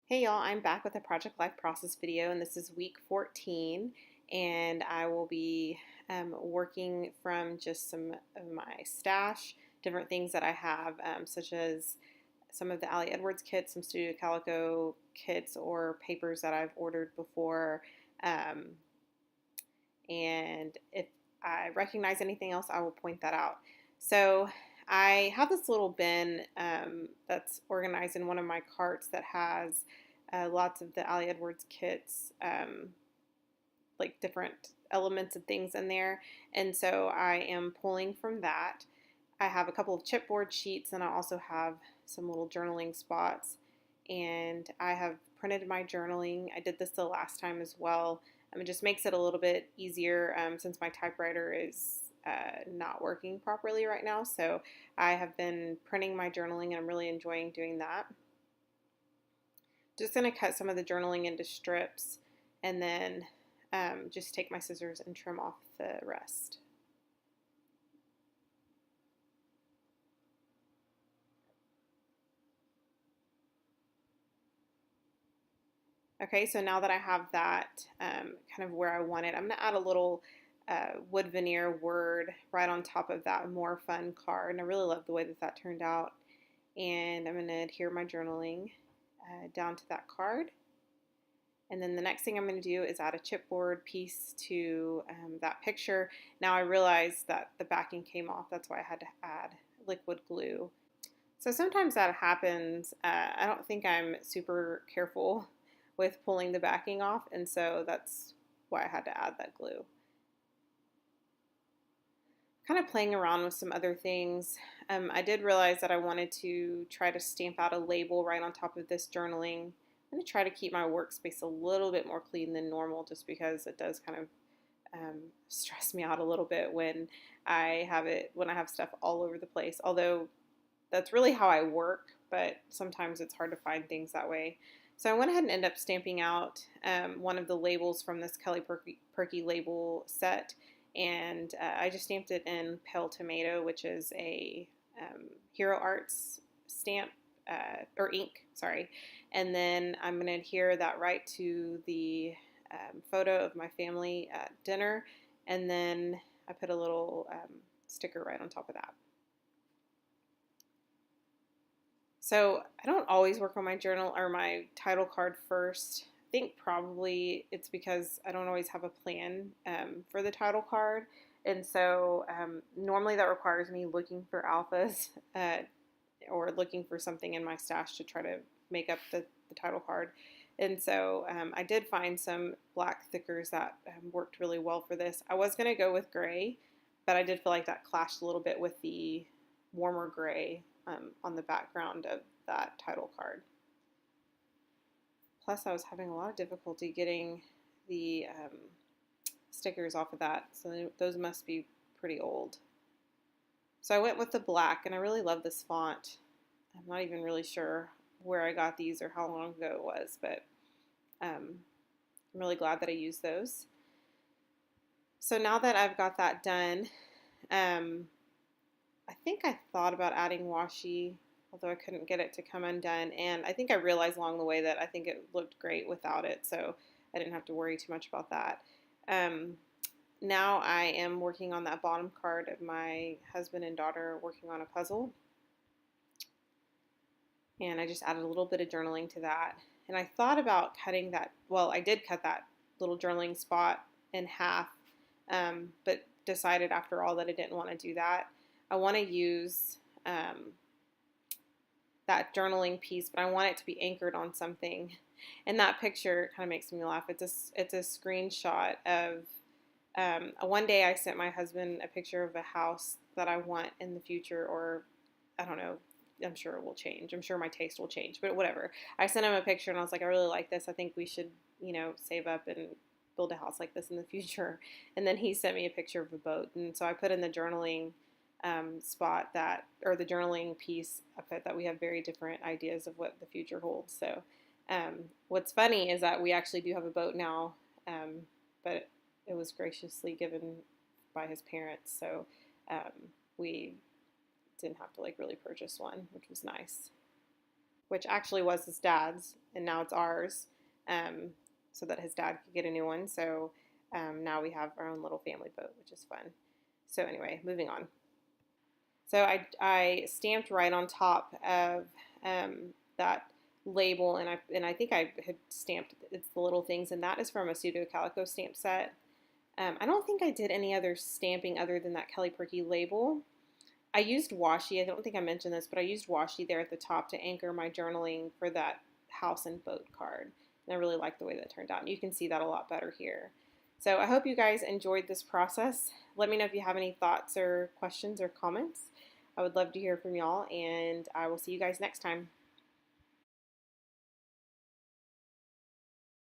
Hey y'all, I'm back with a Project Life Process video, and this is week 14, and I will be working from just some of my stash, different things that I have, such as some of the Ali Edwards kits, some Studio Calico kits, or papers that I've ordered before, um, and if I recognize anything else, I will point that out. So I have this little bin that's organized in one of my carts that has lots of the Ali Edwards kits, like different elements and things in there. And so I am pulling from that. I have a couple of chipboard sheets, and I also have some little journaling spots. And I have printed my journaling. I did this the last time as well. It just makes it a little bit easier since my typewriter is not working properly right now. So I have been printing my journaling, and I'm really enjoying doing that. Just going to cut some of the journaling into strips, and then just take my scissors and trim off the rest. Okay, so now that I have that kind of where I want it, I'm going to add a little wood veneer word right on top of that more fun card. And I really love the way that that turned out. And I'm going to adhere my journaling down to that card. And then the next thing I'm going to do is add a chipboard piece to that picture. Now I realize that the backing came off. That's why I had to add liquid glue. So sometimes that happens. I don't think I'm super careful with pulling the backing off, and so that's why I had to add that glue. Kind of playing around with some other things. I did realize that I wanted to try to stamp out a label right on top of this journaling. I'm going to try to keep my workspace a little bit more clean than normal, just because it does kind of stress me out a little bit when I have stuff all over the place. Although that's really how I work, but sometimes it's hard to find things that way. So I went ahead and ended up stamping out one of the labels from this Kelly Purkey label set, and I just stamped it in Pale Tomato, which is a Hero Arts stamp, or ink, sorry. And then I'm going to adhere that right to the photo of my family at dinner, and then I put a little sticker right on top of that. So I don't always work on my journal or my title card first. I think probably it's because I don't always have a plan for the title card. And so normally that requires me looking for alphas or looking for something in my stash to try to make up the title card. And so I did find some black thickers that worked really well for this. I was going to go with gray, but I did feel like that clashed a little bit with the warmer gray on the background of that title card. Plus, I was having a lot of difficulty getting the stickers off of that, so those must be pretty old. So I went with the black, and I really love this font. I'm not even really sure where I got these or how long ago it was, but I'm really glad that I used those. So now that I've got that done, I think I thought about adding washi, although I couldn't get it to come undone. And I think I realized along the way that I think it looked great without it, so I didn't have to worry too much about that. Now I am working on that bottom card of my husband and daughter working on a puzzle. And I just added a little bit of journaling to that. And I thought about cutting that, well, I did cut that little journaling spot in half, but decided after all that I didn't want to do that. I want to use that journaling piece, but I want it to be anchored on something. And that picture kind of makes me laugh. It's a screenshot of one day I sent my husband a picture of a house that I want in the future, or I don't know. I'm sure it will change. I'm sure my taste will change, but whatever. I sent him a picture and I was like, I really like this. I think we should, save up and build a house like this in the future. And then he sent me a picture of a boat. And so I put in the journaling spot or the journaling piece, I put that we have very different ideas of what the future holds. So what's funny is that we actually do have a boat now, but it was graciously given by his parents. So we didn't have to really purchase one, which was nice. which actually was his dad's, and now it's ours, so that his dad could get a new one. So now we have our own little family boat, which is fun. So anyway, moving on. So I stamped right on top of that label, and I think I had stamped it's the little things, and that is from a pseudo calico stamp set. I don't think I did any other stamping other than that Kelly Purkey label. I used washi. I don't think I mentioned this, but I used washi there at the top to anchor my journaling for that house and boat card. And I really like the way that turned out. And you can see that a lot better here. So I hope you guys enjoyed this process. Let me know if you have any thoughts or questions or comments. I would love to hear from y'all, and I will see you guys next time.